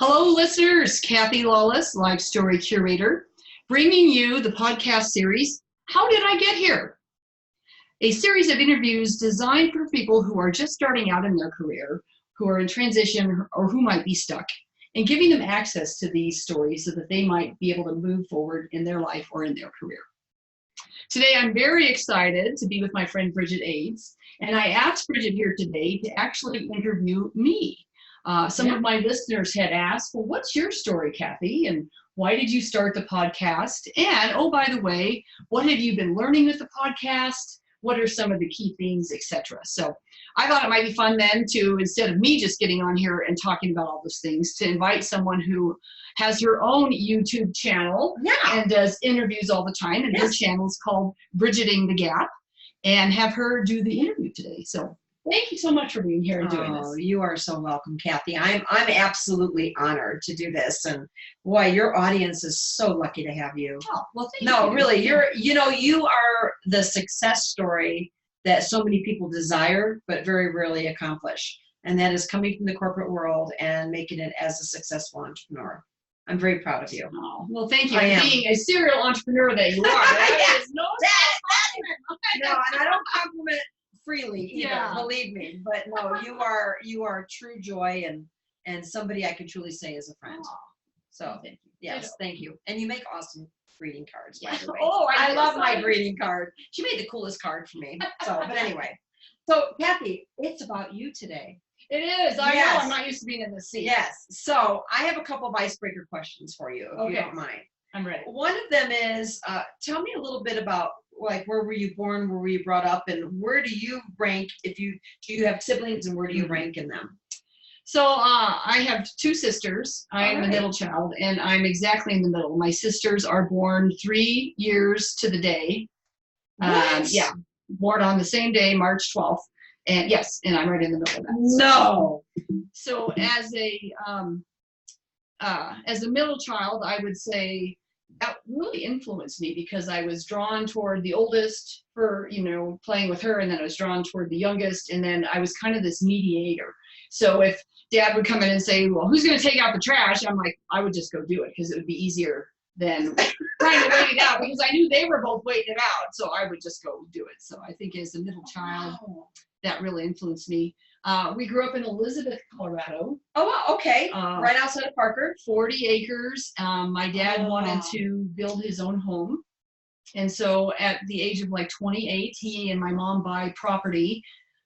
Hello, listeners. Kathy Lawless, Life Story Curator, bringing you the podcast series, How Did I Get Here? A series of interviews designed for people who are just starting out in their career, who are in transition, or who might be stuck, and giving them access to these stories so that they might be able to move forward in their life or in their career. Today, I'm very excited to be with my friend Bridget Aids, and I asked Bridget here today to actually interview me. Some of my listeners had asked, well, what's your story, Kathy? And why did you start the podcast? And, oh, by the way, what have you been learning with the podcast? What are some of the key themes, etc.? So I thought it might be fun then to, instead of me just getting on here and talking about all those things, to invite someone who has her own YouTube channel and does interviews all the time. And her channel is called Bridgeting the Gap, and have her do the interview today. So thank you so much for being here and doing this. You are so welcome, Kathy. I'm absolutely honored to do this, and boy, your audience is so lucky to have you. Oh, well, thank you. No, really, you are the success story that so many people desire but very rarely accomplish, and that is coming from the corporate world and making it as a successful entrepreneur. I'm very proud of you. Oh, well, thank you. Being a serial entrepreneur that you are, that is no and I don't compliment freely either, believe me, but no, you are true joy and somebody I can truly say is a friend. So thank you. Yes, thank you. And you make awesome greeting cards, by the way. Oh, I love my greeting card. She made the coolest card for me. So, but anyway, so Kathy, it's about you today. It is. I know. I'm not used to being in this seat. Yes. So I have a couple of icebreaker questions for you, if you don't mind. I'm ready. One of them is, tell me a little bit about, like, where were you born, where were you brought up, and where do you rank, do you have siblings, and where do you rank in them? So I have two sisters. I am the middle child, and I'm exactly in the middle. My sisters are born 3 years to the day. Born on the same day, March 12th. And yes, and I'm right in the middle of that. No. So as a middle child, I would say that really influenced me because I was drawn toward the oldest for, playing with her, and then I was drawn toward the youngest, and then I was kind of this mediator. So if Dad would come in and say, well, who's going to take out the trash? I'm like, I would just go do it because it would be easier than trying to wait it out, because I knew they were both waiting it out. So I would just go do it. So I think as a middle child, that really influenced me. We grew up in Elizabeth, Colorado. Oh, okay. Right outside of Parker. 40 acres. My dad wanted to build his own home. And so at the age of like 28, he and my mom buy property,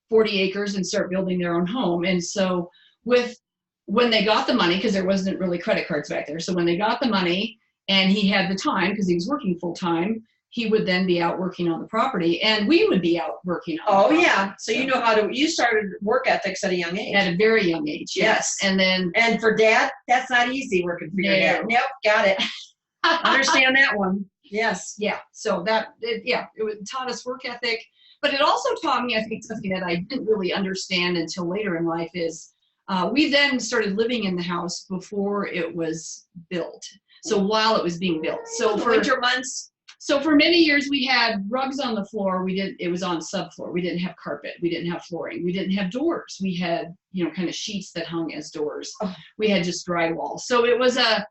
40 acres, and start building their own home. And so when they got the money, because there wasn't really credit cards back there, so when they got the money and he had the time, because he was working full time, he would then be out working on the property, and we would be out working on the property. Yeah. So you started work ethics at a young age. At a very young age, yes. And for Dad, that's not easy working for your dad. Nope, got it. Understand that one. Yes. Yeah. So it taught us work ethic, but it also taught me, I think, something that I didn't really understand until later in life is we then started living in the house before it was built. So while it was being built. So for winter months. So for many years we had rugs on the floor. It was on subfloor. We didn't have carpet. We didn't have flooring. We didn't have doors. We had, kind of sheets that hung as doors. We had just drywall. So it was an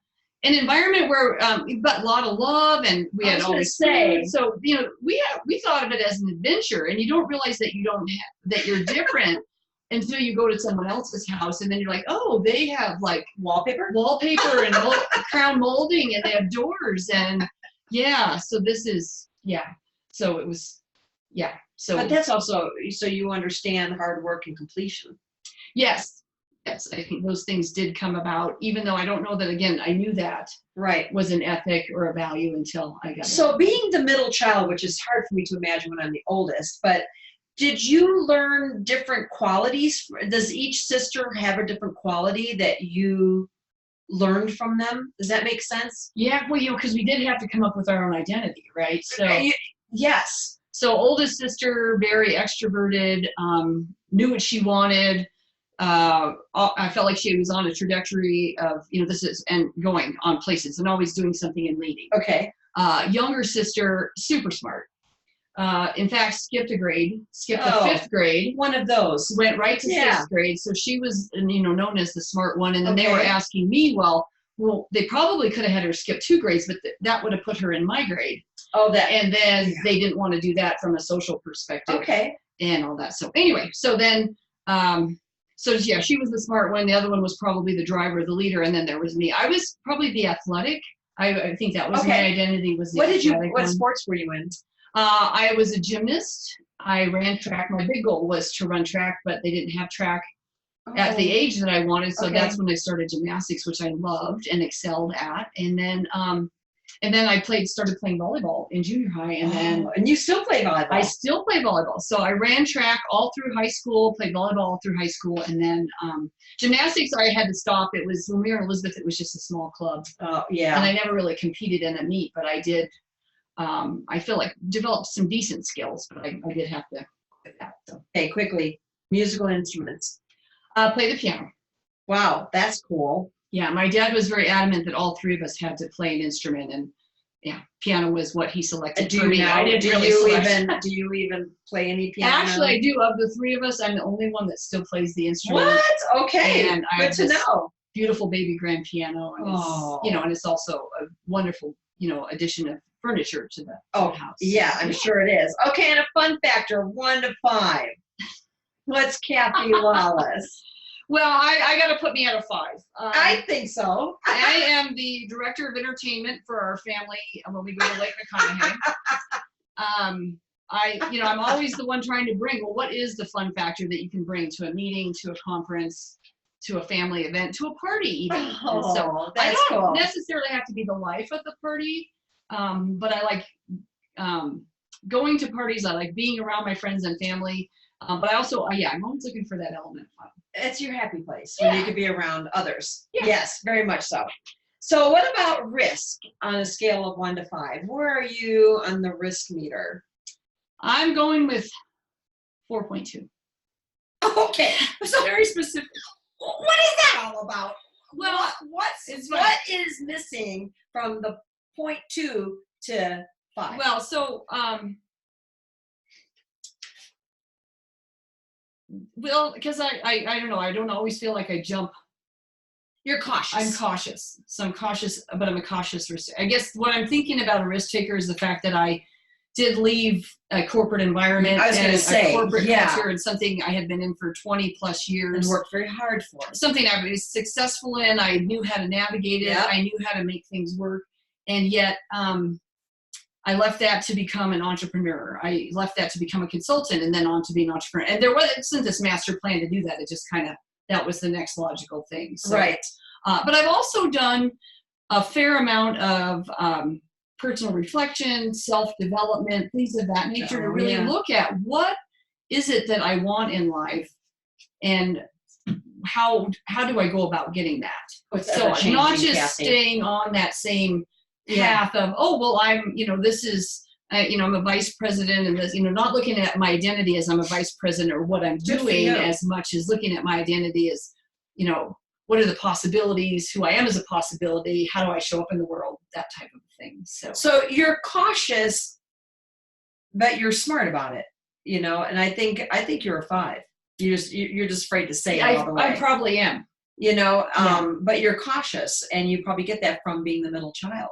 environment where we got a lot of love, and we had always food. So we thought of it as an adventure, and you don't realize that that you're different until you go to someone else's house, and then you're like, oh, they have like wallpaper and crown molding, and they have doors, and so this is so it was so. But that's also so you understand hard work and completion. Yes, I think those things did come about, even though I don't know that, again, I knew that was an ethic or a value until I got So being the middle child, which is hard for me to imagine when I'm the oldest, but did you learn different qualities? Does each sister have a different quality that you learned from them? Does that make sense? Yeah, well, because we did have to come up with our own identity, right? So yes. So oldest sister, very extroverted, knew what she wanted. I felt like she was on a trajectory of, and going on places and always doing something and leading. Okay. Younger sister, super smart. In fact, skipped a grade, skipped the 5th grade. One of those. Went right to 6th grade. So she was, known as the smart one. And then they were asking me, well, they probably could have had her skip 2 grades, but that would have put her in my grade. Oh, and then they didn't want to do that from a social perspective. Okay. And all that. So anyway, so then, she was the smart one. The other one was probably the driver, the leader, and then there was me. I was probably the athletic. I think that was my identity. Was the what sports were you in? I was a gymnast. I ran track. My big goal was to run track, but they didn't have track at the age that I wanted. So that's when I started gymnastics, which I loved and excelled at. And then I started playing volleyball in junior high. And you still play volleyball? I still play volleyball. So I ran track all through high school, played volleyball all through high school. And then gymnastics, I had to stop. It was, when we were in Elizabeth, it was just a small club. Oh, yeah. And I never really competed in a meet, but I did. I feel like developed some decent skills, but I did have to quit that. So. Okay, quickly. Musical instruments. Play the piano. Wow, that's cool. Yeah, my dad was very adamant that all 3 of us had to play an instrument, and piano was what he selected for me. I didn't really select. Do you even play any piano? Actually, I do. Of the 3 of us, I'm the only one that still plays the instrument. What? Okay, and good to know. Beautiful baby grand piano, and it's, and it's also a wonderful, addition of furniture to the house. Yeah, I'm sure it is. Okay, and a fun factor, 1 to 5. What's Kathy Lawless? Well, I got to put me at a 5. I think so. I am the director of entertainment for our family when we go to Lake McConaughey. I'm always the one trying to bring, what is the fun factor that you can bring to a meeting, to a conference, to a family event, to a party even. So that's I don't necessarily have to be the life of the party, but I like going to parties. I like being around my friends and family. But I also, I'm always looking for that element of fun. It's your happy place where you can be around others. Yeah. Yes, very much so. So what about risk on a scale of 1 to 5? Where are you on the risk meter? I'm going with 4.2. Okay, so very specific. What is that all about? Well, what is missing from the 0.2 to 5? Well, so because I don't know, I don't always feel like I jump. You're cautious. I'm cautious. So I'm cautious, but I'm a cautious risk. I guess what I'm thinking about a risk taker is the fact that I did leave a corporate environment a corporate culture and something I had been in for 20 plus years. And worked very hard for. Something I was successful in. I knew how to navigate it. I knew how to make things work. And yet I left that to become an entrepreneur. I left that to become a consultant and then on to be an entrepreneur. And there wasn't this master plan to do that. It just kind of, that was the next logical thing. So, right. But I've also done a fair amount of personal reflection, self-development, things of that nature to really look at what is it that I want in life and how do I go about getting that? So not just staying on that same path of, I'm, this is, I'm a vice president and this, not looking at my identity as I'm a vice president or what I'm doing as much as looking at my identity as, what are the possibilities, who I am as a possibility, how do I show up in the world, that type of thing. So you're cautious, but you're smart about it, and I think you're a 5. You're just afraid to say it all the way. I probably am. But you're cautious and you probably get that from being the middle child.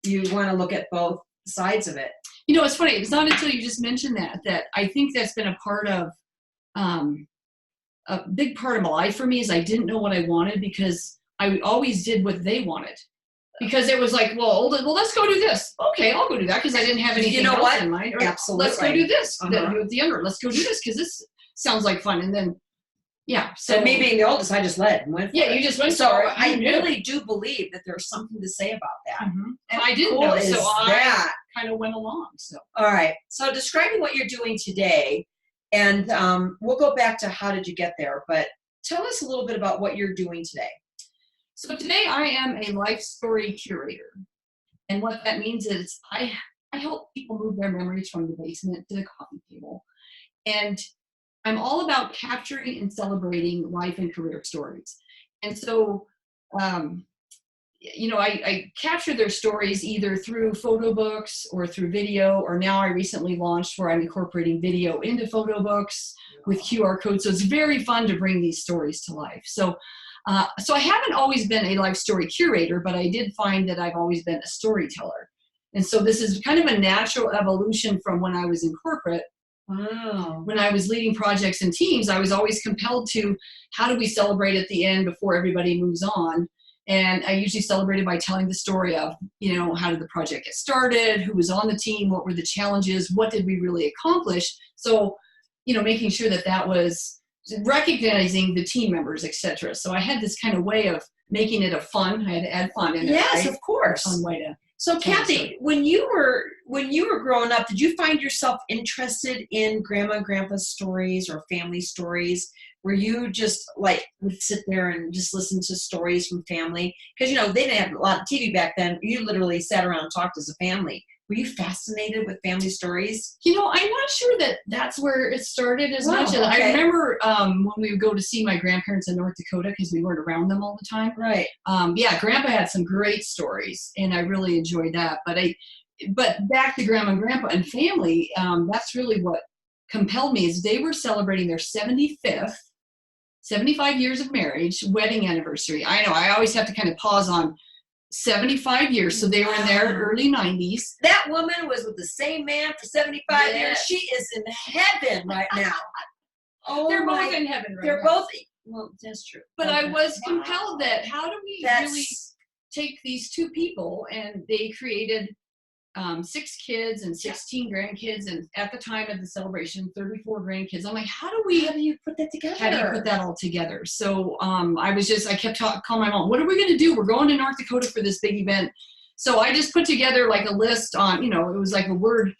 You want to look at both sides of it. It's funny. It's not until you just mentioned that I think that's been a part of, a big part of my life for me is I didn't know what I wanted because I always did what they wanted. Because it was like, well, let's go do this. Okay, I'll go do that because I didn't have anything else in mind. Or, absolutely. Let's go do this. The younger, let's go do this because this sounds like fun. And then, So me being the oldest, I just led and went for it. You just went so for it. I really do believe that there's something to say about that. Mm-hmm. And I didn't know, so I kind of went along. So all right. So describing what you're doing today, and we'll go back to how did you get there, but tell us a little bit about what you're doing today. So today I am a life story curator. And what that means is I help people move their memories from the basement to the coffee table. And I'm all about capturing and celebrating life and career stories. And so I capture their stories either through photo books or through video, or now I recently launched where I'm incorporating video into photo books with QR codes. So it's very fun to bring these stories to life. So I haven't always been a life story curator, but I did find that I've always been a storyteller. And so this is kind of a natural evolution from when I was in corporate. Wow. When I was leading projects and teams, I was always compelled to, how do we celebrate at the end before everybody moves on? And I usually celebrated by telling the story of, how did the project get started? Who was on the team? What were the challenges? What did we really accomplish? So, making sure that was recognizing the team members, etc. So I had this kind of way of making it I had to add fun in it. Yes, right? of course. Fun way to. So Kathy, when you were growing up, did you find yourself interested in grandma and grandpa's stories or family stories? Were you just like would sit there and just listen to stories from family? Because they didn't have a lot of TV back then. You literally sat around and talked as a family. Were you fascinated with family stories? I'm not sure that's where it started as much. Okay. I remember when we would go to see my grandparents in North Dakota, because we weren't around them all the time. Right. Grandpa had some great stories, and I really enjoyed that. But back to grandma and grandpa and family, that's really what compelled me, is they were celebrating their 75th, 75 years of marriage, wedding anniversary. I know, I always have to kind of pause on 75 years. So they were in their early 90s. That woman was with the same man for 75 years. She is in heaven right now. They're both in heaven right now. They're both, well, that's true. But I was compelled that how do we really take these two people, and they created 6 kids and 16 grandkids, and at the time of the celebration, 34 grandkids. I'm like, how do you put that together? How do you put that all together? So I kept calling my mom, what are we going to do? We're going to North Dakota for this big event. So I just put together like a list on, it was like a Word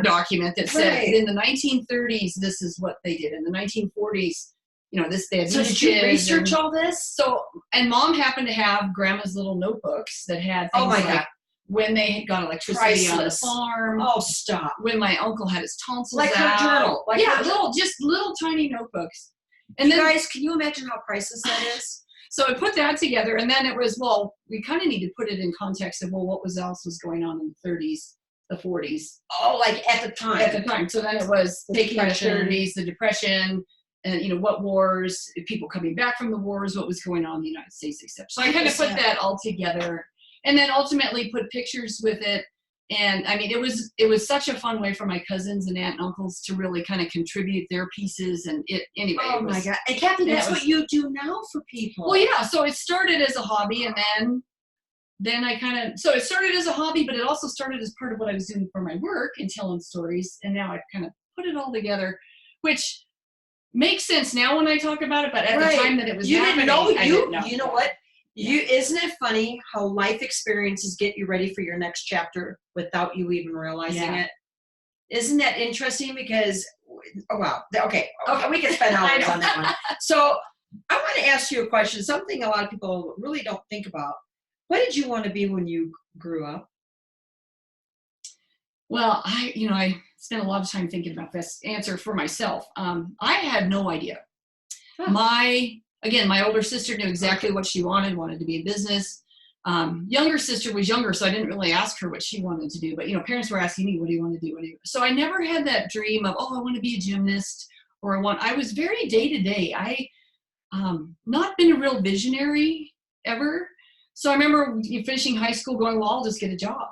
document that said in the 1930s, this is what they did. In the 1940s, they had. So did you research all this? So, and Mom happened to have grandma's little notebooks that had things like when they got electricity on the farm. Oh, stop. When my uncle had his tonsils like out. Her journal. Little tiny notebooks. And then, guys, can you imagine how priceless that is? So I put that together, and then it was, we kind of need to put it in context of, what else was going on in the 30s, the 40s. Oh, like at the time. At the time. So then it was taking the 30s, the Depression, and what wars, people coming back from the wars, what was going on in the United States, etc. So I kind of put that all together, and then ultimately put pictures with it. And I mean, it was such a fun way for my cousins and aunt and uncles to really kind of contribute their pieces. And my God. And Kathy, that's what you do now for people. Well, yeah. So it started as a hobby, and then so it started as a hobby, but it also started as part of what I was doing for my work and telling stories. And now I've kind of put it all together, which makes sense now when I talk about it. But at the time that it was happening, I didn't know. You know what? Isn't it funny how life experiences get you ready for your next chapter without you even realizing it? Isn't that interesting? Because, okay, we can spend hours on that one. So I want to ask you a question, something a lot of people really don't think about. What did you want to be when you grew up? Well, I spent a lot of time thinking about this answer for myself. I had no idea. Huh. My older sister knew exactly what she wanted to be in business. Younger sister was younger, so I didn't really ask her what she wanted to do. But, parents were asking me, what do you want to do? So I never had that dream of, I want to be a gymnast, I was very day-to-day. I not been a real visionary ever. So I remember finishing high school going, I'll just get a job.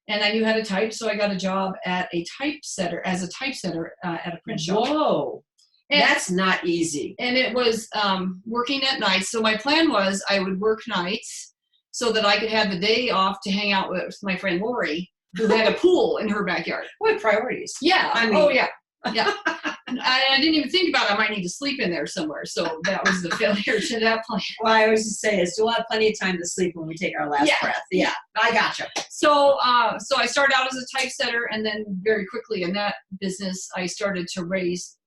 And I knew how to type, so I got a job as a typesetter at a print shop. Whoa. And that's not easy. And it was working at night. So my plan was I would work nights so that I could have the day off to hang out with my friend Lori, who had a pool in her backyard. What priorities? Yeah. Yeah. I didn't even think about it. I might need to sleep in there somewhere. So that was the failure to that plan. Well, I always say is we'll have plenty of time to sleep when we take our last breath. Yeah, I gotcha. So I started out as a typesetter, and then very quickly in that business, I started to rise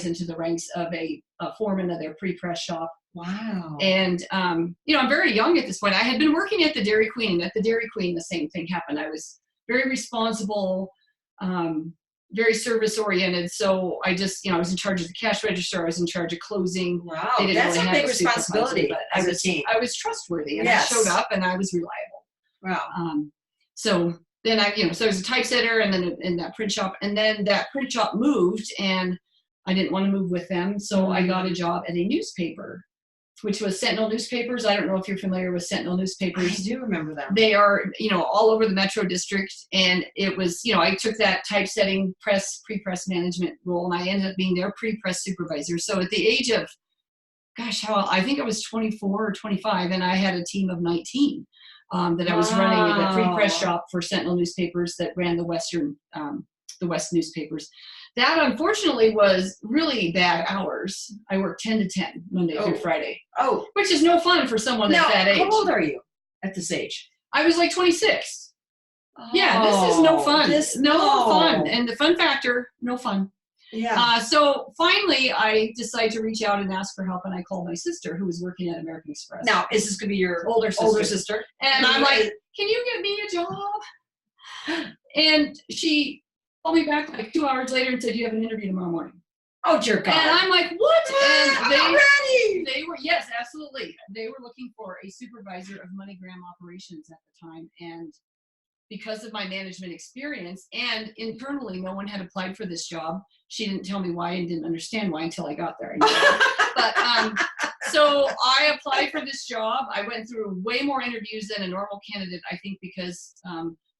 into the ranks of a foreman of their pre-press shop. Wow. And, I'm very young at this point. I had been working at the Dairy Queen, and at the Dairy Queen, the same thing happened. I was very responsible, very service oriented. So I just, I was in charge of the cash register. I was in charge of closing. Wow, They didn't that's really a have big responsibility but as a team. I was trustworthy, and Yes. I showed up, and I was reliable. Wow. So then so I was a typesetter, and then in that print shop, and then that print shop moved, and I didn't want to move with them. So I got a job at a newspaper, which was Sentinel newspapers. I don't know if you're familiar with Sentinel newspapers. I do remember them. They are, all over the Metro District. And it was, I took that typesetting pre-press management role, and I ended up being their pre-press supervisor. So at the age of, I think I was 24 or 25, and I had a team of 19 that I was running at the pre-press shop for Sentinel newspapers that ran the West newspapers. That unfortunately was really bad hours. I worked 10 to 10 Monday through Friday. Oh, which is no fun for someone at that age. How old are you at this age? I was like 26. Yeah, this is no fun. No fun. And the fun factor, no fun. Yeah. So finally, I decided to reach out and ask for help, and I called my sister, who was working at American Express. Now, is this going to be your older sister? And I'm like, can you get me a job? And she called me back like 2 hours later and said, you have an interview tomorrow morning. Oh, dear God. And I'm like, what? And they were, yes, absolutely. They were looking for a supervisor of MoneyGram operations at the time. And because of my management experience, and internally, no one had applied for this job. She didn't tell me why and didn't understand why until I got there. But so I applied for this job. I went through way more interviews than a normal candidate, I think, because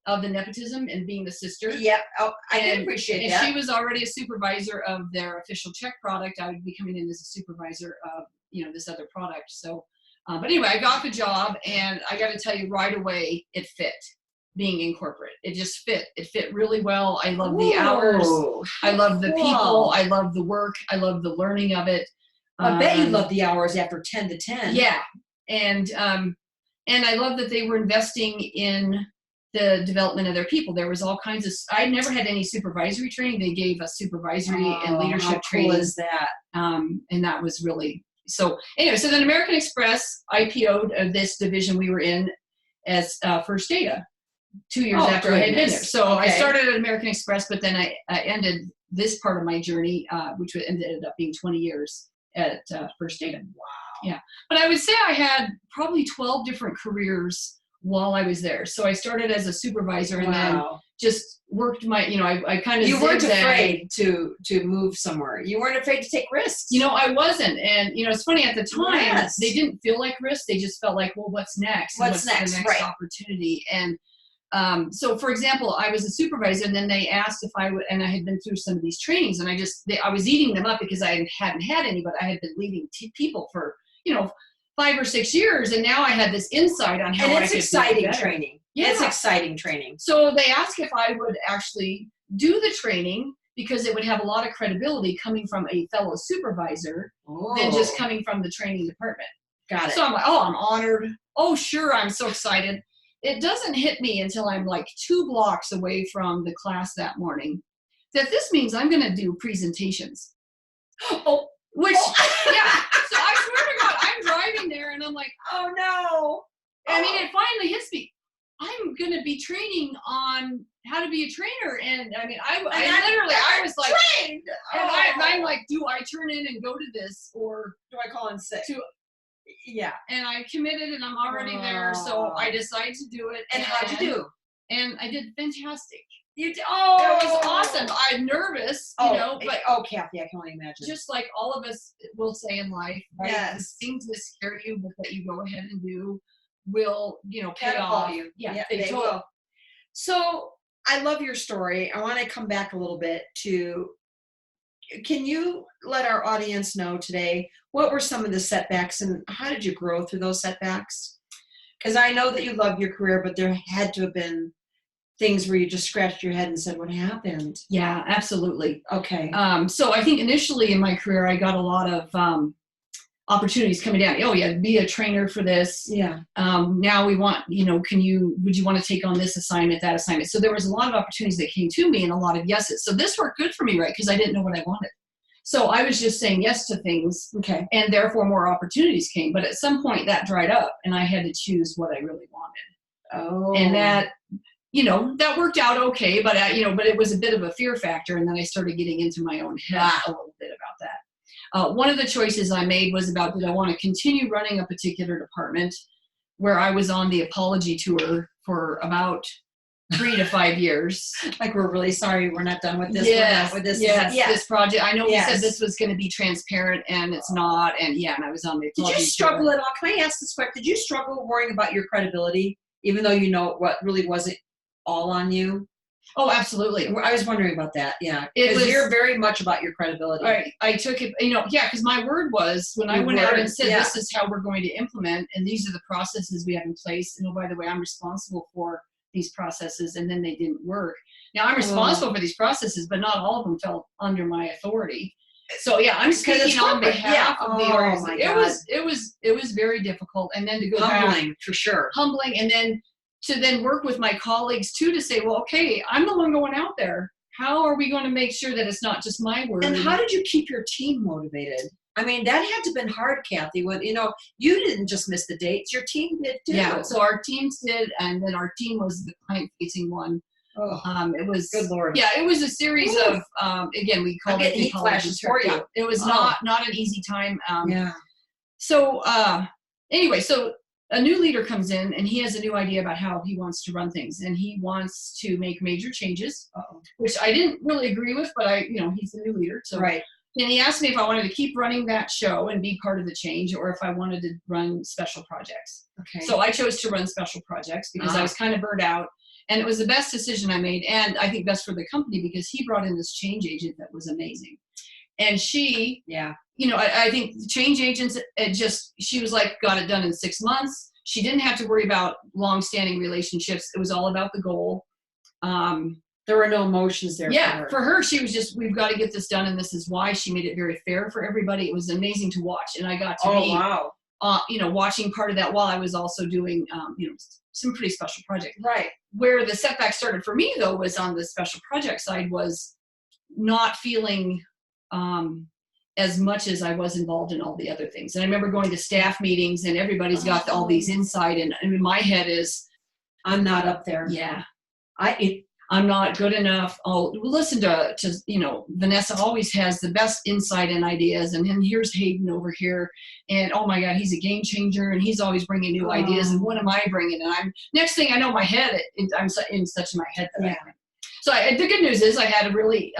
of the nepotism and being the sister. Yep. Oh, I did appreciate that. And she was already a supervisor of their official check product. I would be coming in as a supervisor of, this other product. So, but anyway, I got the job, and I got to tell you right away, it fit. Being in corporate, it just fit. It fit really well. I love the hours. I love the people. I love the work. I love the learning of it. I bet you love the hours after 10 to 10. Yeah, and I love that they were investing in the development of their people. There was all kinds of. I never had any supervisory training. They gave us supervisory and leadership training. How cool is that? And that was really so. Anyway, so then American Express IPO'd this division we were in as First Data. 2 years after I had been there. So I started at American Express, but then I ended this part of my journey, which ended up being 20 years at First Data. Wow. Yeah. But I would say I had probably 12 different careers while I was there. So I started as a supervisor and then just worked my, I kind of. You weren't afraid to move somewhere. You weren't afraid to take risks. I wasn't. And, it's funny at the time, they didn't feel like risks. They just felt like, well, what's next? What's next? The next opportunity? And, so for example, I was a supervisor, and then they asked if I would, and I had been through some of these trainings, and I was eating them up because I hadn't had any, but I had been leading people for, 5 or 6 years. And now I had this insight on how I could do it better. And it's exciting training. Yeah. It's exciting training. So they asked if I would actually do the training because it would have a lot of credibility coming from a fellow supervisor than just coming from the training department. Got it. So I'm like, I'm honored. Oh, sure. I'm so excited. It doesn't hit me until I'm like 2 blocks away from the class that morning that this means I'm going to do presentations. Yeah. So I swear to God, I'm driving there and I'm like, oh no. I mean, it finally hits me. I'm going to be training on how to be a trainer. And I mean, I was like, trained. And I'm like, do I turn in and go to this, or do I call in sick? Yeah. And I committed, and I'm already there. So I decided to do it. And how'd you do? And I did fantastic. You did. It was awesome. I'm nervous, but Kathy, I can only imagine. Just like all of us will say in life, right? Yes. Things that scare you, but that you go ahead and do will, pay catapult off. You. Yeah, they will. So I love your story. I want to come back a little bit to. Can you let our audience know today what were some of the setbacks and how did you grow through those setbacks? Because I know that you love your career, but there had to have been things where you just scratched your head and said, what happened? Yeah, absolutely. Okay. So I think initially in my career, I got a lot of opportunities coming down. Oh yeah, be a trainer for this. Yeah. Now we want, would you want to take on this assignment, that assignment? So there was a lot of opportunities that came to me and a lot of yeses. So this worked good for me, right? Because I didn't know what I wanted. So I was just saying yes to things. Okay. And therefore more opportunities came. But at some point that dried up and I had to choose what I really wanted. Oh. And that, that worked out okay, but but it was a bit of a fear factor. And then I started getting into my own head a little bit about that. One of the choices I made was about, did I want to continue running a particular department where I was on the apology tour for about 3 to 5 years. Like, we're really sorry, we're not done with this. Yes, We're not with this. yes, this project. I know we said this was going to be transparent, and it's not. And and I was on the apology Did you struggle at all? Can I ask this question? Did you struggle worrying about your credibility, even though what really wasn't all on you? Oh, absolutely. I was wondering about that. Yeah, because you're very much about your credibility. Right. I took it, because my word was, when I went out and said, this is how we're going to implement, and these are the processes we have in place. And by the way, I'm responsible for these processes, and then they didn't work. Now I'm responsible for these processes, but not all of them fell under my authority. So I'm speaking on behalf of the organization. It was very difficult. And then to go humbling, for sure. Humbling. And then to work with my colleagues too, to say, well, okay, I'm the one going out there. How are we going to make sure that it's not just my word? And how did you keep your team motivated? I mean, that had to have been hard, Kathy, when, you didn't just miss the dates, your team did too. Yeah, so our teams did, and then our team was the client-facing one. Oh, it was, good Lord. Yeah, it was a series of, again, we called it heat flashes for you. It was not an easy time. Yeah. So anyway, so a new leader comes in, and he has a new idea about how he wants to run things, and he wants to make major changes, which I didn't really agree with, but he's a new leader. So. Right. And he asked me if I wanted to keep running that show and be part of the change, or if I wanted to run special projects. Okay. So I chose to run special projects because I was kind of burnt out, and it was the best decision I made, and I think best for the company, because he brought in this change agent that was amazing. And she, I think change agents, she was like, got it done in 6 months. She didn't have to worry about long-standing relationships. It was all about the goal. There were no emotions there. Yeah, for her, she was just, we've got to get this done, and this is why. She made it very fair for everybody. It was amazing to watch, and I got to be, watching part of that while I was also doing, some pretty special projects. Right. Where the setback started for me, though, was on the special project side, was not feeling as much as I was involved in all the other things. And I remember going to staff meetings, and everybody's got all these insight, and in my head is, I'm not up there. Yeah. I'm not good enough. I'll listen to Vanessa always has the best insight and ideas. And then here's Hayden over here. And oh my God, he's a game changer. And he's always bringing new ideas. And what am I bringing? And next thing I know, my head, I'm in such in my head that So the good news is I had a really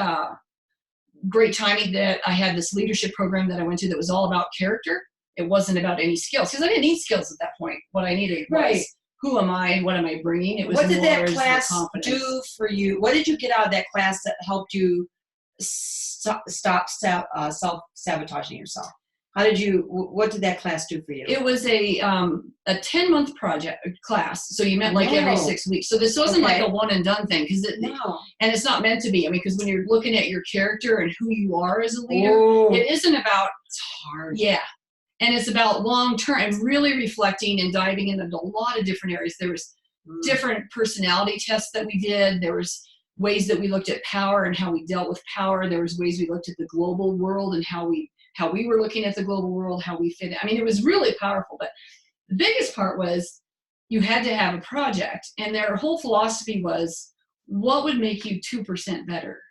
great timing that I had this leadership program that I went to that was all about character. It wasn't about any skills, because I didn't need skills at that point. What I needed was, who am I? What am I bringing? It was. What did that class do for you? What did you get out of that class that helped you stop self-sabotaging yourself? What did that class do for you? It was a 10-month class. So you met like every 6 weeks. So this wasn't like a one and done thing, and it's not meant to be. I mean, because when you're looking at your character and who you are as a leader, it isn't about, it's hard. Yeah. And it's about long-term and really reflecting and diving into a lot of different areas. There was different personality tests that we did. There was ways that we looked at power and how we dealt with power. There was ways we looked at the global world and how we were looking at the global world, how we fit in. I mean, it was really powerful. But the biggest part was you had to have a project. And their whole philosophy was, what would make you 2% better?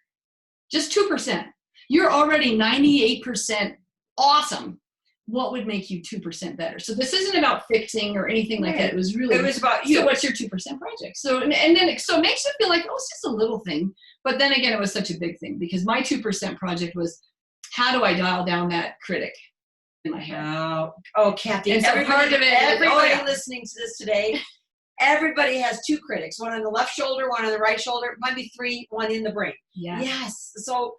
Just 2%. You're already 98% awesome. What would make you 2% better? So this isn't about fixing or anything like that. It was about you. So what's your 2% project? So and then it makes you feel like, oh, it's just a little thing. But then again, it was such a big thing, because my 2% project was, how do I dial down that critic in my head? Oh, Kathy. And so part of it, everybody listening to this today, everybody has 2 critics, one on the left shoulder, one on the right shoulder, might be 3, one in the brain. Yeah. Yes. So,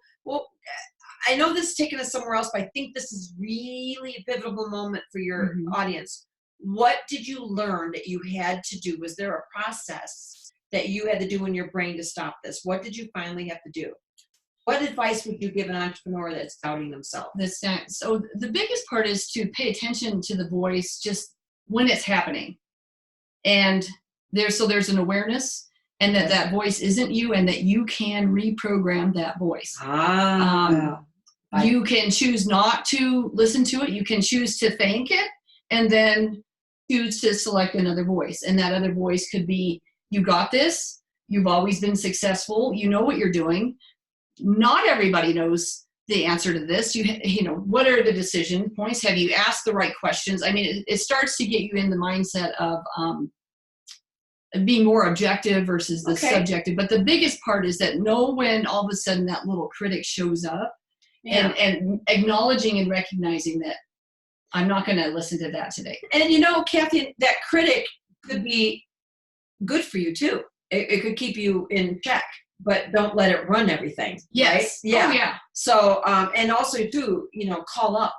I know this is taking us somewhere else, but I think this is really a pivotal moment for your audience. What did you learn that you had to do? Was there a process that you had to do in your brain to stop this? What did you finally have to do? What advice would you give an entrepreneur that's doubting themselves? So the biggest part is to pay attention to the voice just when it's happening. And there's an awareness, and that voice isn't you, and that you can reprogram that voice. You can choose not to listen to it. You can choose to thank it, and then choose to select another voice. And that other voice could be, you got this. You've always been successful. You know what you're doing. Not everybody knows the answer to this. You know, what are the decision points? Have you asked the right questions? I mean, it starts to get you in the mindset of being more objective versus the subjective. But the biggest part is that know when all of a sudden that little critic shows up, and acknowledging and recognizing that I'm not going to listen to that today. And you know, Kathy, that critic could be good for you too. It could keep you in check, but don't let it run everything. Yes. Right? Yeah. Oh, yeah. So, and also too, you know, call up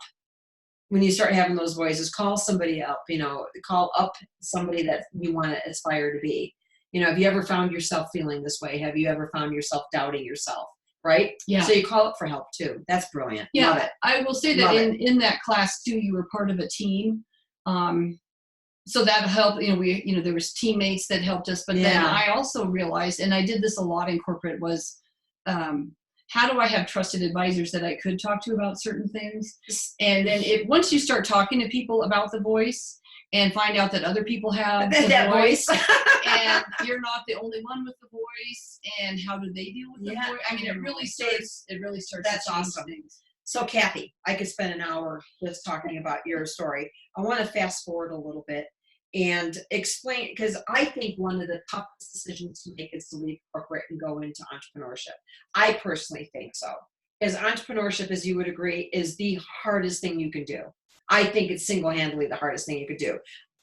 when you start having those voices. Call somebody up. You know, call up somebody that you want to aspire to be. You know, have you ever found yourself feeling this way? Have you ever found yourself doubting yourself? Right? Yeah. So you call up for help too. That's brilliant. Yeah. Love it. I will say that in that class too, you were part of a team. So that helped, you know, there was teammates that helped us, but then I also realized, and I did this a lot in corporate, was how do I have trusted advisors that I could talk to about certain things? And then once you start talking to people about the voice and find out that other people have the voice and you're not the only one with the voice, and how do they deal with the voice? I mean, it really starts That's to change awesome. things. So Kathy, I could spend an hour just talking about your story. I want to fast forward a little bit and explain, because I think one of the toughest decisions to make is to leave corporate and go into entrepreneurship. I personally think so. As entrepreneurship, as you would agree, is the hardest thing you can do. I think it's single-handedly the hardest thing you could do.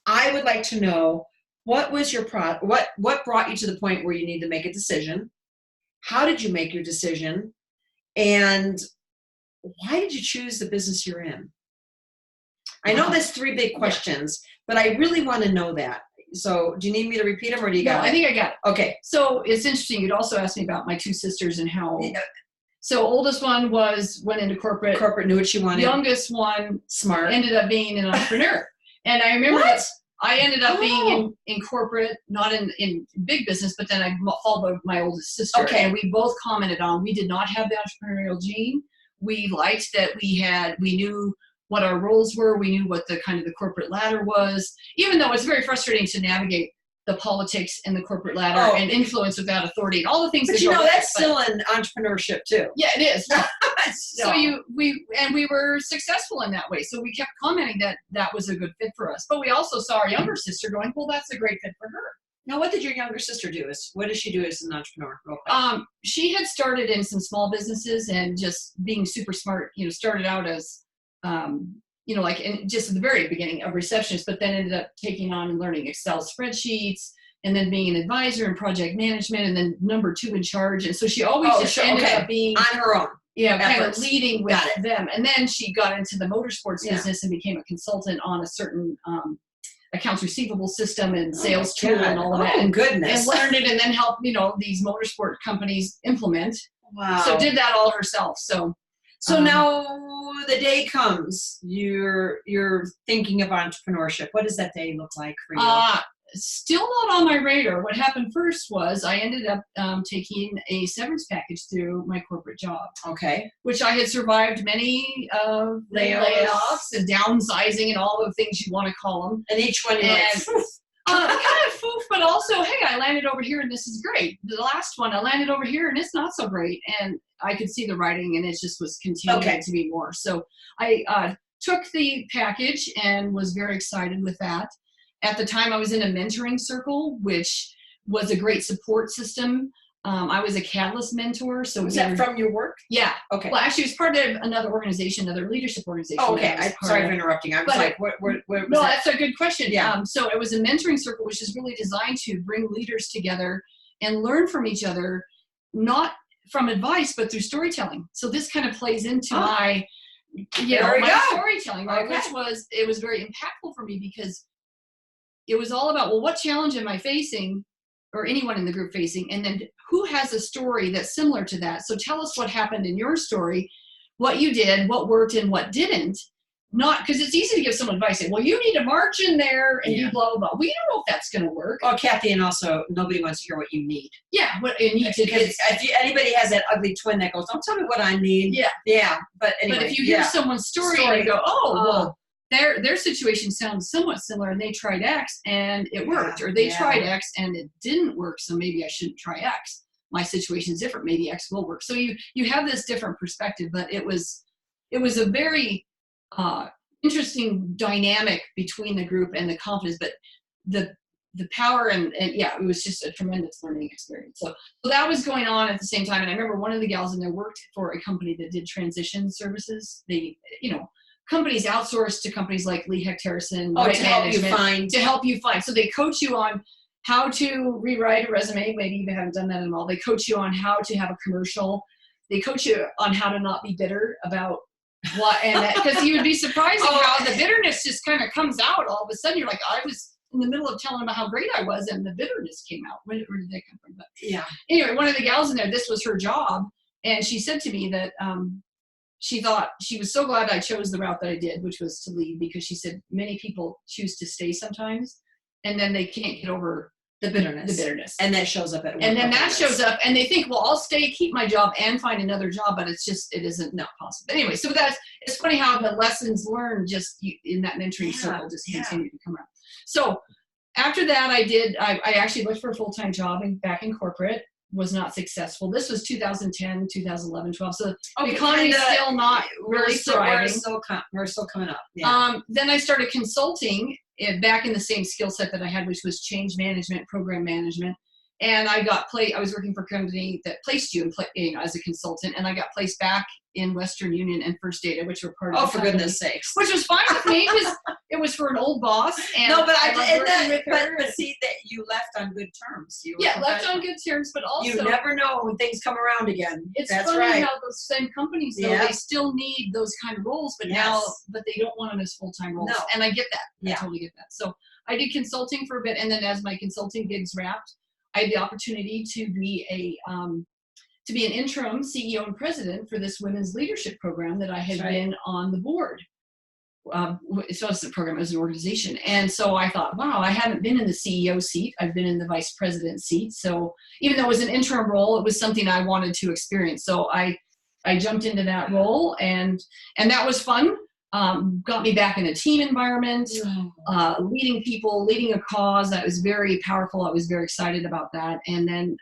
I would like to know, what was your what brought you to the point where you need to make a decision? How did you make your decision? And why did you choose the business you're in? I know that's 3 big questions, but I really want to know that. So do you need me to repeat them, or do you got it? I think I got it. Okay. So it's interesting. You'd also asked me about my 2 sisters and how. So oldest one went into corporate. Corporate, knew what she wanted. Youngest one, smart, ended up being an entrepreneur. And I remember that I ended up being in corporate, not in big business, but then I followed my oldest sister. Okay. And we both commented on, we did not have the entrepreneurial gene. We liked that we knew what our roles were. We knew what the kind of the corporate ladder was, even though it's very frustrating to navigate the politics and the corporate ladder and influence without authority and all the things. But you know, that's still in entrepreneurship too. Yeah, it is. So we were successful in that way. So we kept commenting that was a good fit for us. But we also saw our younger sister going, well, that's a great fit for her. Now, what did your younger sister do? What does she do as an entrepreneur? She had started in some small businesses and just being super smart, you know, started out as, you know, like just at the very beginning of receptionist, but then ended up taking on and learning Excel spreadsheets, and then being an advisor in project management, and then number 2 in charge. And so she always ended up being on her own. Yeah, kind of leading with them. And then she got into the motorsports business and became a consultant on a certain accounts receivable system and sales tool and all of that. And goodness. And learned it, and then helped, you know, these motorsport companies implement. Wow. So did that all herself. So now the day comes, you're thinking of entrepreneurship. What does that day look like for you? Still not on my radar. What happened first was I ended up taking a severance package through my corporate job. Okay. Which I had survived many layoffs and downsizing and all the things you want to call them. And each one kind of foof, but also, hey, I landed over here and this is great. The last one, I landed over here and it's not so great. And I could see the writing, and it just was continuing to be more. So I took the package and was very excited with that. At the time, I was in a mentoring circle, which was a great support system. I was a Catalyst mentor. So was that from your work? Yeah. Okay. Well, actually, it was part of another organization, another leadership organization. Oh, okay. Sorry for interrupting. I was like, what was no, that? that's a good question. Yeah. So it was a mentoring circle, which is really designed to bring leaders together and learn from each other, not from advice, but through storytelling. So this kind of plays into my storytelling, right? It was very impactful for me, because it was all about, well, what challenge am I facing, or anyone in the group facing, and then who has a story that's similar to that? So tell us what happened in your story, what you did, what worked and what didn't. Not because it's easy to give someone advice, say, well, you need to march in there and you blah, blah, blah. We don't know if that's going to work. Oh, Kathy, and also nobody wants to hear what you need. Yeah, what you need to. Because if anybody has that ugly twin that goes, don't tell me what I need. Yeah. Yeah. But anyway. But if you hear someone's story and you go, well, their situation sounds somewhat similar, and they tried X and it worked, or they tried X and it didn't work, so maybe I shouldn't try X. My situation is different, maybe X will work. So you have this different perspective, but it was a very interesting dynamic between the group and the confidence, but the power and yeah, it was just a tremendous learning experience. So that was going on at the same time. And I remember one of the gals in there worked for a company that did transition services. They, companies outsourced to companies like Lee Hecht Harrison, to help you find. So they coach you on how to rewrite a resume. Maybe you haven't done that at all. They coach you on how to have a commercial. They coach you on how to not be bitter about what, and because you would be surprised at how the bitterness just kind of comes out all of a sudden. You're like, I was in the middle of telling about how great I was, and the bitterness came out. Where did that come from? But anyway, one of the gals in there, this was her job, and she said to me that she thought she was so glad I chose the route that I did, which was to leave, because she said many people choose to stay sometimes, and then they can't get over the bitterness. And that shows up at work. And then that shows up, and they think, well, I'll stay, keep my job, and find another job, but it isn't not possible. But anyway, so it's funny how the lessons learned just in that mentoring circle just continue to come around. So after that, I actually looked for a full-time job back in corporate. Was not successful. This was 2010, 2011, 12. So the economy is still not really thriving. We're still coming up. Yeah. Then I started consulting back in the same skill set that I had, which was change management, program management. And I was working for a company that placed you as a consultant, and I got placed back in Western Union and First Data, which were part of the for company, goodness sakes. Which was fine with me because it was for an old boss. And but see that you left on good terms. Left on good terms, but also you never know when things come around again. It's funny how those same companies, though, they still need those kind of roles, but but they don't want them as full-time roles. No. And I get that. I totally get that. So I did consulting for a bit, and then as my consulting gigs wrapped, I had the opportunity to be an interim CEO and president for this women's leadership program that I had been on the board. So it's a program, it was an organization. And so I thought, wow, I haven't been in the CEO seat. I've been in the vice president seat. So even though it was an interim role, it was something I wanted to experience. So I jumped into that role, and that was fun. Got me back in a team environment, leading people, leading a cause. That was very powerful. I was very excited about that. And then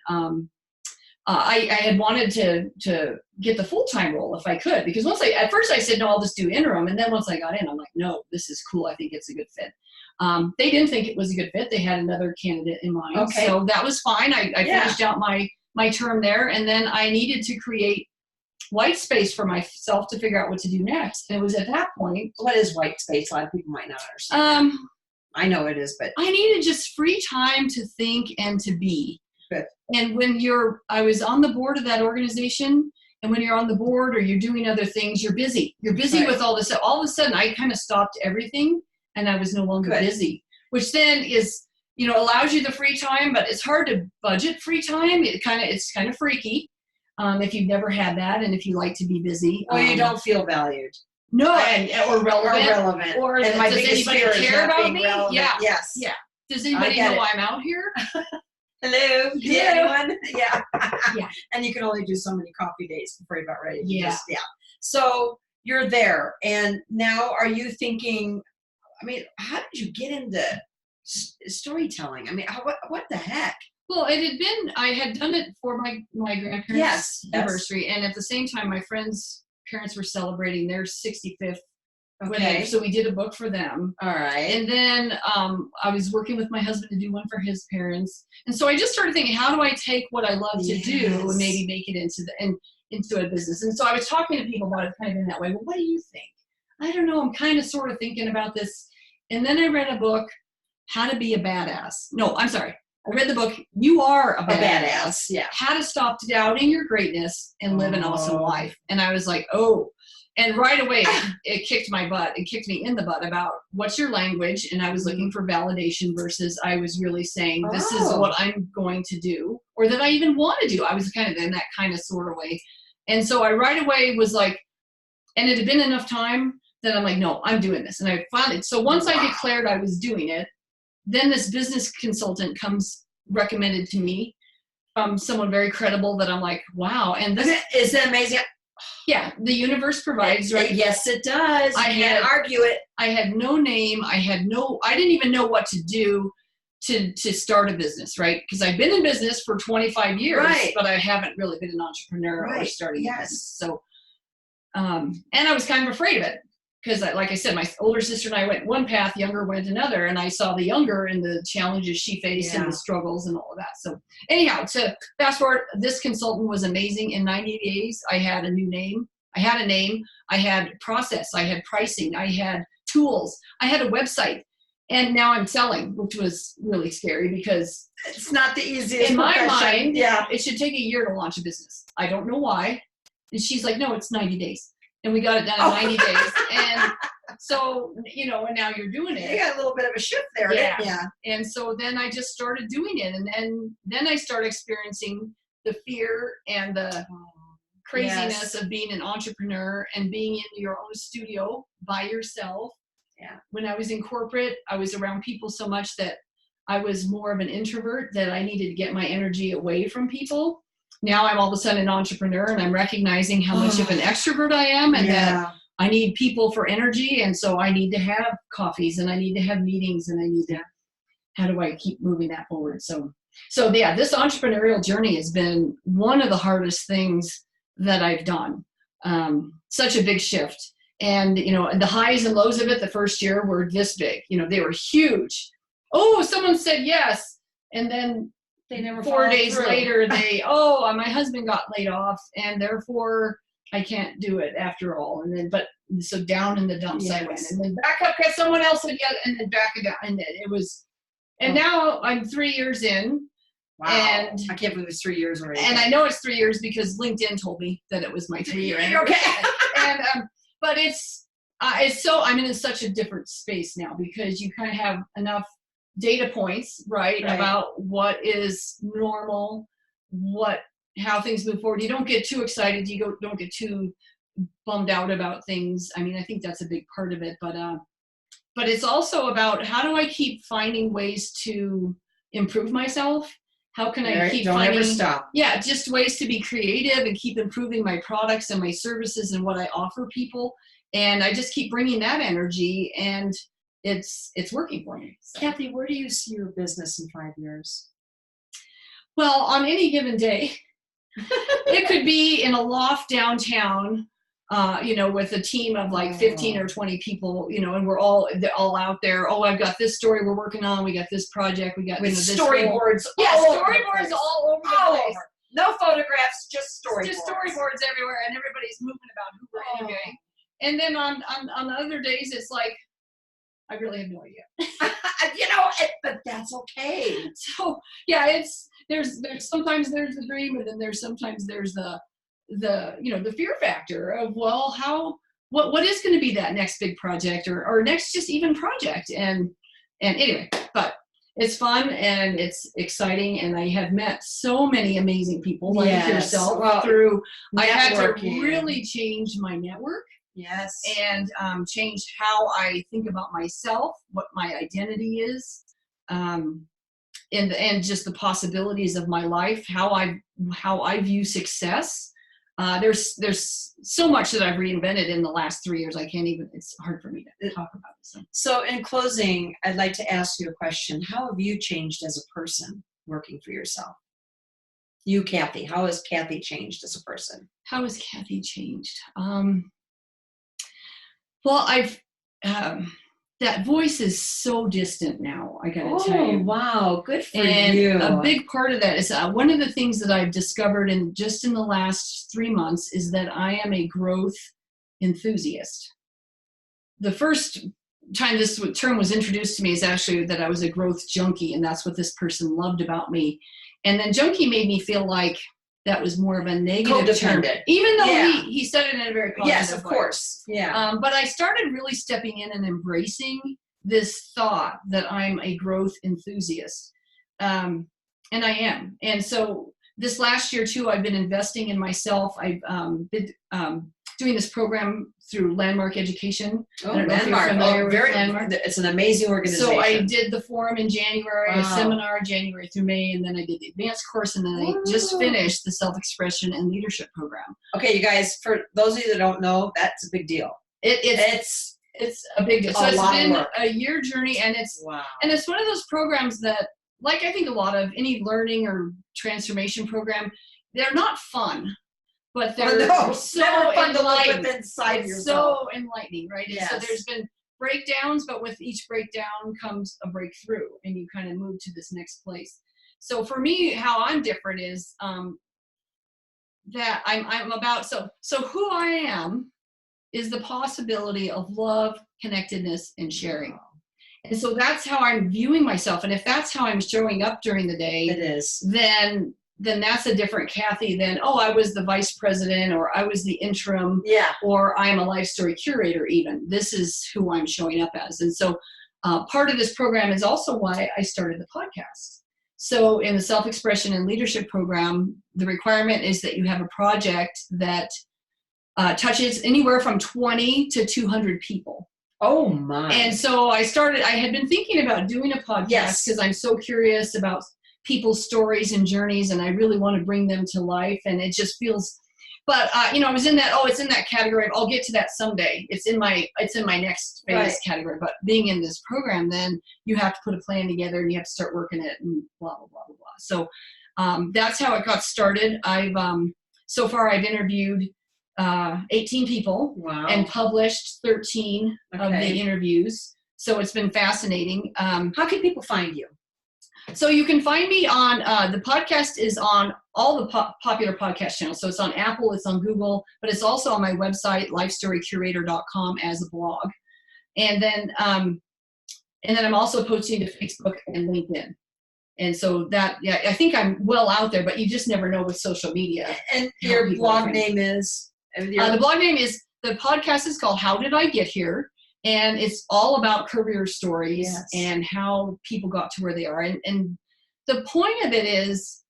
I had wanted to get the full-time role if I could, because at first I said, no, I'll just do interim. And then once I got in, I'm like, no, this is cool. I think it's a good fit. They didn't think it was a good fit. They had another candidate in mind. Okay. So that was fine. I finished out my term there, and then I needed to create white space for myself to figure out what to do next. And it was at that point. What is white space? A lot of people might not understand. I know it is, but I needed just free time to think and to be. Good. And I was on the board of that organization, and when you're on the board or you're doing other things, you're busy. You're busy with all this. All of a sudden, I kind of stopped everything, and I was no longer busy, which then is, allows you the free time, but it's hard to budget free time. It's kind of freaky. If you've never had that, and if you like to be busy. Or you don't feel valued. No, or relevant. Or and my biggest fear is not being relevant. Yeah. Yes. Yeah. Does anybody know I'm out here? Hello? Anyone? Yeah. Yeah. And you can only do so many coffee dates before you're about ready. Yeah. So you're there, and now are you thinking, how did you get into storytelling? What the heck? Well, I had done it for my grandparents' anniversary, and at the same time, my friends' parents were celebrating their 65th wedding, so we did a book for them. All right. And then I was working with my husband to do one for his parents, and so I just started thinking, how do I take what I love to do and maybe make it into a business? And so I was talking to people about it kind of in that way. Well, what do you think? I don't know. I'm kind of sort of thinking about this, and then I read a book, How to Be a Badass. No, I'm sorry. I read the book, You Are a Badass. Yeah. How to Stop Doubting Your Greatness and Live an Awesome Life. And I was like, and right away it kicked my butt. It kicked me in the butt about what's your language. And I was looking for validation versus I was really saying, this is what I'm going to do, or that I even want to do. I was kind of in that kind of sort of way. And so I right away was like, and it had been enough time that I'm like, no, I'm doing this. And I found it. So once I declared I was doing it, then this business consultant recommended to me from someone very credible that I'm like, wow. And this is that amazing? Yeah, the universe provides, right? Yes, it does. I can't argue it. I had no name. I didn't even know what to do to start a business, right? Because I've been in business for 25 years, right. but I haven't really been an entrepreneur or starting a business. So, and I was kind of afraid of it because, like I said, my older sister and I went one path, younger went another, and I saw the younger and the challenges she faced and the struggles and all of that. So anyhow, to fast forward, this consultant was amazing. In 90 days, I had a new name. I had a name. I had process. I had pricing. I had tools. I had a website. And now I'm selling, which was really scary because it's not the easiest. In my mind, it should take a year to launch a business. I don't know why. And she's like, no, it's 90 days. And we got it done in 90 days. And so, and now you're doing it. You got a little bit of a shift there, didn't you? And so then I just started doing it. And then I started experiencing the fear and the craziness of being an entrepreneur and being in your own studio by yourself. Yeah. When I was in corporate, I was around people so much that I was more of an introvert, that I needed to get my energy away from people. Now I'm all of a sudden an entrepreneur and I'm recognizing how much of an extrovert I am and that I need people for energy. And so I need to have coffees and I need to have meetings and I need to, how do I keep moving that forward? So yeah, this entrepreneurial journey has been one of the hardest things that I've done. Such a big shift. And, the highs and lows of it the first year were this big. They were huge. Oh, someone said yes. And then they never 4 days later, my husband got laid off and therefore I can't do it after all. And then, so down in the dumps I went and then back up because someone else said yes and then back down. And it was, and now I'm 3 years in. Wow. And I can't believe it's 3 years already. And I know it's 3 years because LinkedIn told me that it was my 3 year anniversary. Okay. And, but it's so, I'm in such a different space now because you kind of have enough data points, right, about what is normal, how things move forward. You don't get too excited. You don't get too bummed out about things. I mean, I think that's a big part of it, but it's also about how do I keep finding ways to improve myself? How can I keep finding, ever stop. Yeah, just ways to be creative and keep improving my products and my services and what I offer people. And I just keep bringing that energy and it's working for me. So. Kathy, where do you see your business in 5 years? Well, on any given day, it could be in a loft downtown, with a team of like 15 or 20 people, and they're all out there. Oh, I've got this story we're working on. We got this project. We got with this storyboards. Storyboards all over the place. No photographs, just storyboards. Just storyboards everywhere, and everybody's moving about who we're interviewing. And then on other days, it's like, I really have no idea. But that's okay. So yeah, there's sometimes there's the dream, and then there's the fear factor of, well, what is going to be that next big project or next just even project. And anyway, but it's fun and it's exciting. And I have met so many amazing people like yourself through, I had to really change my network. Yes. And change how I think about myself, what my identity is, and just the possibilities of my life, how I view success. There's so much that I've reinvented in the last 3 years. It's hard for me to talk about this. So in closing, I'd like to ask you a question. How have you changed as a person working for yourself? You, Kathy, how has Kathy changed as a person? How has Kathy changed? Well, that voice is so distant now, I gotta tell you. Wow, good for and you. A big part of that is one of the things that I've discovered in the last 3 months is that I am a growth enthusiast. The first time this term was introduced to me is actually that I was a growth junkie, and that's what this person loved about me. And then junkie made me feel like that was more of a negative term, even though he said it in a very positive way. Yes, of course. Yeah. But I started really stepping in and embracing this thought that I'm a growth enthusiast, and I am. And so this last year too, I've been investing in myself. I've been doing this program through Landmark Education. Oh, I don't know if you're Landmark. familiar Oh, with very. Landmark. It's an amazing organization. So I did the forum in January, a Wow. seminar January through May, and then I did the advanced course, and then I just finished the self-expression and leadership program. Okay, you guys, for those of you that don't know, that's a big deal. It's a big deal. So it's been a year journey, and it's one of those programs that, like I think a lot of any learning or transformation program, they're not fun. But they're so fun to look enlightening. with inside it's yourself. So enlightening, right? Yes. So there's been breakdowns, but with each breakdown comes a breakthrough, and you kind of move to this next place. So for me, how I'm different is that I'm about so who I am is the possibility of love, connectedness, and sharing. And so that's how I'm viewing myself. And if that's how I'm showing up during the day, it is. Then that's a different Kathy than, oh, I was the vice president, or I was the interim, or I'm a life story curator even. This is who I'm showing up as. And so part of this program is also why I started the podcast. So in the self-expression and leadership program, the requirement is that you have a project that touches anywhere from 20 to 200 people. Oh my. And so I had been thinking about doing a podcast because I'm so curious about people's stories and journeys, and I really want to bring them to life. And it just feels, but I was in that, it's in that category of, I'll get to that someday. It's in my next phase category. But being in this program, then you have to put a plan together and you have to start working it and blah, blah, blah, blah, blah. So that's how it got started. So far I've interviewed 18 people and published 13 of the interviews. So it's been fascinating. How can people find you? So you can find me on, the podcast is on all the popular podcast channels. So it's on Apple, it's on Google, but it's also on my website, lifestorycurator.com, as a blog. And then I'm also posting to Facebook and LinkedIn. And so that, I think I'm well out there, but you just never know with social media. And your blog name is? The blog name is, the podcast is called How Did I Get Here? And it's all about career stories and how people got to where they are. And the point of it is,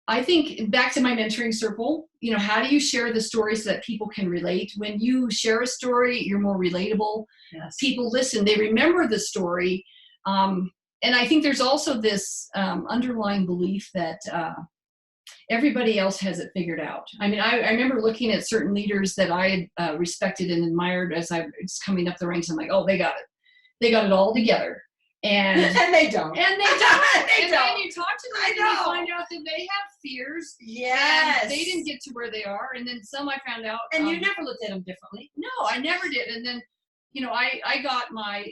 I think back to my mentoring circle, how do you share the stories so that people can relate? When you share a story, you're more relatable. Yes. People listen, they remember the story. And I think there's also this underlying belief that everybody else has it figured out. I mean, I remember looking at certain leaders that I had respected and admired as I was coming up the ranks. I'm like, oh, they got it. They got it all together. And they don't. And they don't. And then you talk to them and you find out that they have fears. Yes. And they didn't get to where they are. And then some I found out. And you never looked at them differently. No, I never did. And then, I got my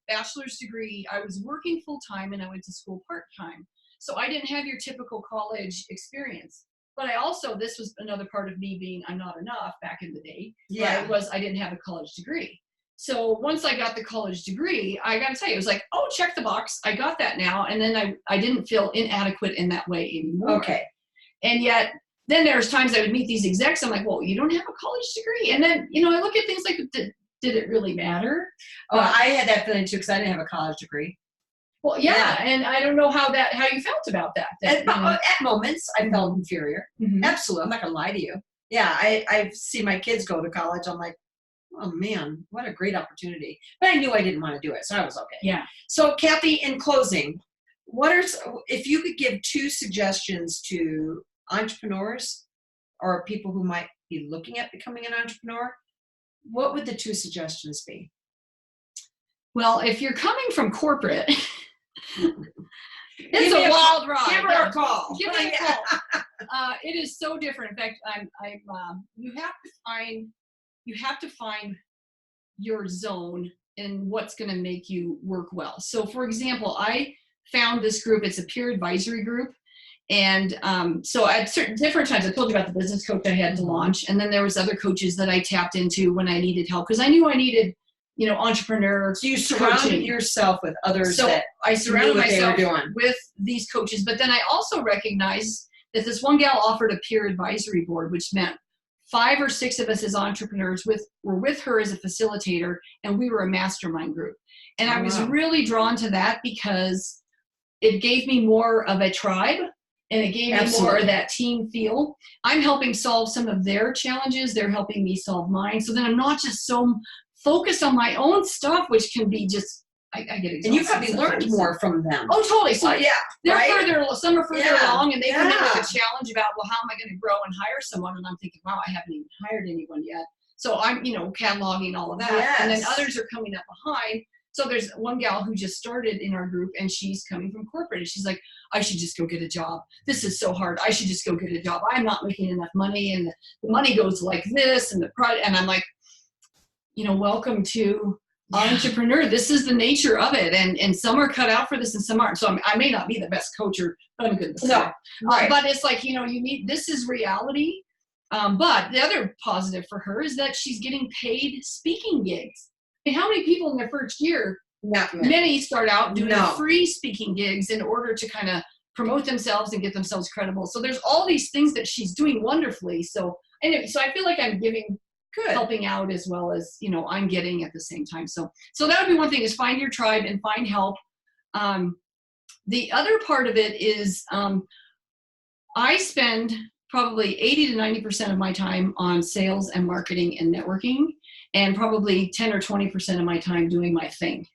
bachelor's degree. I was working full time and I went to school part time. So I didn't have your typical college experience. But I also, this was another part of me being, I'm not enough back in the day. Yeah. I didn't have a college degree. So once I got the college degree, I got to tell you, it was like, oh, check the box. I got that now. And then I didn't feel inadequate in that way anymore. Okay. And yet, then there's times I would meet these execs. I'm like, well, you don't have a college degree. And then, I look at things like, did it really matter? Oh, I had that feeling too because I didn't have a college degree. Well, yeah, and I don't know how you felt about that. At moments, I felt inferior. Mm-hmm. Absolutely. I'm not going to lie to you. Yeah, I see my kids go to college. I'm like, oh, man, what a great opportunity. But I knew I didn't want to do it, so I was okay. Yeah. So, Kathy, in closing, if you could give 2 suggestions to entrepreneurs or people who might be looking at becoming an entrepreneur, what would the 2 suggestions be? Well, if you're coming from corporate, it's a wild ride. Give her a call. Give me a call. It is so different. In fact, you have to find your zone and what's going to make you work well. So, for example, I found this group. It's a peer advisory group. And so at different times, I told you about the business coach I had to launch. And then there was other coaches that I tapped into when I needed help because I knew I needed, entrepreneur. So you surrounded yourself with others that I surrounded myself they were doing. With these coaches. But then I also recognized that this one gal offered a peer advisory board, which meant 5 or 6 of us as entrepreneurs were with her as a facilitator, and we were a mastermind group. And I was really drawn to that because it gave me more of a tribe. And it gave me Absolutely. more of that team feel. I'm helping solve some of their challenges. They're helping me solve mine. So then I'm not just so focused on my own stuff, which can be just, I get exhausted. And you probably learned more from them. Oh, totally. So yeah, they're right? further, some are further along, and they come in with Yeah. a challenge about, well, how am I going to grow and hire someone? And I'm thinking, wow, I haven't even hired anyone yet. So I'm, cataloging all of that. Yes. And then others are coming up behind. So there's one gal who just started in our group, and she's coming from corporate, and she's like, I should just go get a job. This is so hard. I should just go get a job. I'm not making enough money, and the money goes like this, and and I'm like, welcome to entrepreneur. This is the nature of it, and some are cut out for this, and some aren't. So I may not be the best coach, but I'm a good listener. No, right. But it's like, you need, this is reality. But the other positive for her is that she's getting paid speaking gigs. I mean, how many people in their first year? Not Many start out doing free speaking gigs in order to kind of promote themselves and get themselves credible. So there's all these things that she's doing wonderfully. So anyway, so I feel like I'm giving, helping out as well as, I'm getting at the same time. So that would be one thing, is find your tribe and find help. The other part of it is I spend probably 80 to 90% of my time on sales and marketing and networking, and probably 10 or 20% of my time doing my thing.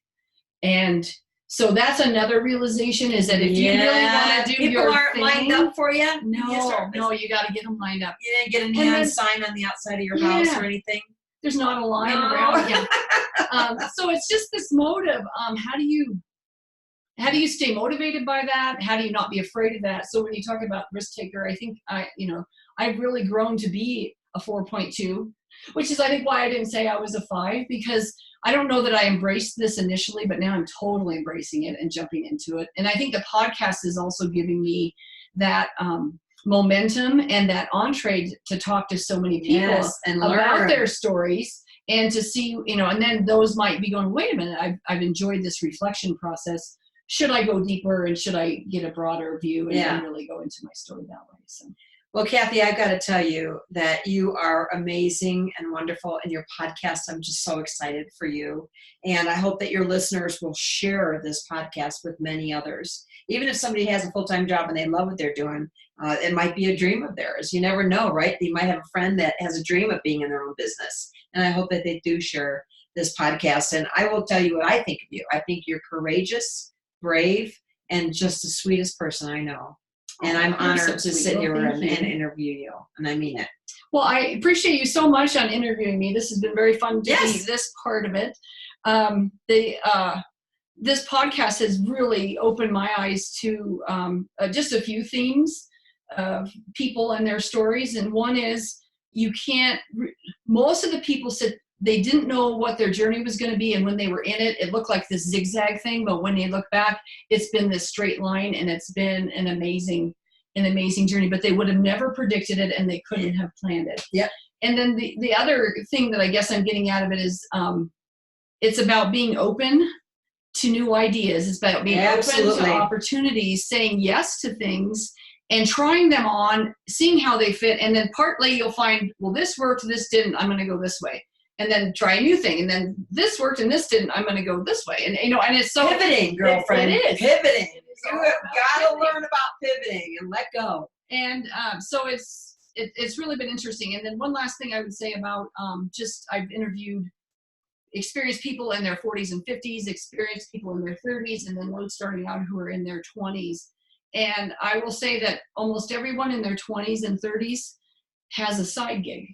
And so that's another realization, is that if you really want to do your thing. People aren't lined up for you? No, you got to get them lined up. You didn't get a neon sign on the outside of your house or anything? There's not a line around. So it's just this mode of how do you stay motivated by that? How do you not be afraid of that? So when you talk about risk taker, I think I've really grown to be a 4.2, which is, I think, why I didn't say I was a 5, because I don't know that I embraced this initially, but now I'm totally embracing it and jumping into it. And I think the podcast is also giving me that momentum and that entree to talk to so many people and about learn their stories, and to see, and then those might be going, wait a minute, I've enjoyed this reflection process. Should I go deeper, and should I get a broader view and really go into my story that way? So. Well, Kathy, I've got to tell you that you are amazing and wonderful, and your podcast, I'm just so excited for you. And I hope that your listeners will share this podcast with many others. Even if somebody has a full-time job and they love what they're doing, it might be a dream of theirs. You never know, right? You might have a friend that has a dream of being in their own business. And I hope that they do share this podcast. And I will tell you what I think of you. I think you're courageous, brave, and just the sweetest person I know. And I'm honored to sit here and interview you. And I mean it. Well, I appreciate you so much on interviewing me. This has been very fun to be this part of it. This podcast has really opened my eyes to just a few themes of people and their stories. And one is, most of the people said they didn't know what their journey was going to be. And when they were in it, it looked like this zigzag thing. But when they look back, it's been this straight line, and it's been an amazing journey. But they would have never predicted it, and they couldn't have planned it. Yep. And then the other thing that I guess I'm getting out of it is it's about being open to new ideas. It's about being open to opportunities, saying yes to things, and trying them on, seeing how they fit. And then partly you'll find, well, this worked, this didn't, I'm going to go this way. And then try a new thing. And then this worked and this didn't, I'm going to go this way. And, and it's so pivoting, girlfriend. It is. Pivoting. You have got to learn about pivoting and let go. And so it's really been interesting. And then one last thing I would say about I've interviewed experienced people in their 40s and 50s, experienced people in their 30s, and then those starting out who are in their 20s. And I will say that almost everyone in their 20s and 30s has a side gig.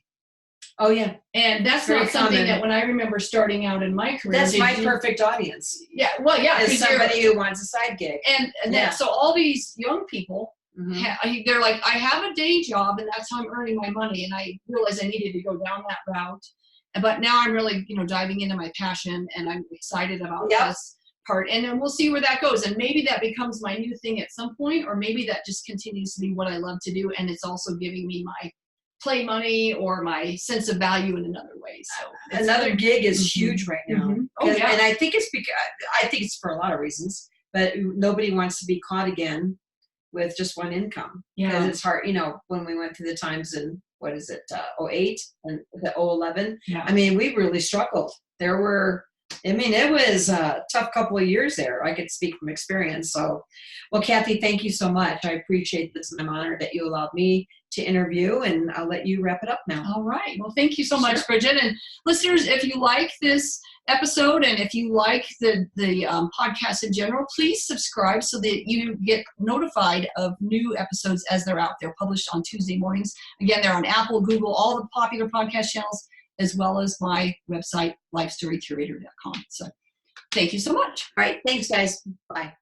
Oh, yeah. And that's not something that when I remember starting out in my career. That's my perfect audience. Yeah, well, yeah. As somebody who wants a side gig. And so all these young people, they're like, I have a day job, and that's how I'm earning my money. And I realized I needed to go down that route. But now I'm really, diving into my passion, and I'm excited about this part. And then we'll see where that goes. And maybe that becomes my new thing at some point, or maybe that just continues to be what I love to do. And it's also giving me my play money or my sense of value in another way. So another gig is huge right now. Oh, yeah. And I think it's for a lot of reasons, but nobody wants to be caught again with just one income. Because it's hard, when we went through the times in, 08 and the 011. Yeah. I mean, we really struggled. There were I mean, it was a tough couple of years there. I could speak from experience. So, well, Kathy, thank you so much. I appreciate this, and I'm honored that you allowed me to interview, and I'll let you wrap it up now. All right. Well, thank you so much, Sure. Bridget. And listeners, if you like this episode and if you like the podcast in general, please subscribe so that you get notified of new episodes as they're out. They're published on Tuesday mornings. Again, they're on Apple, Google, all the popular podcast channels, as well as my website, lifestorycurator.com. So thank you so much. All right. Thanks, guys. Bye.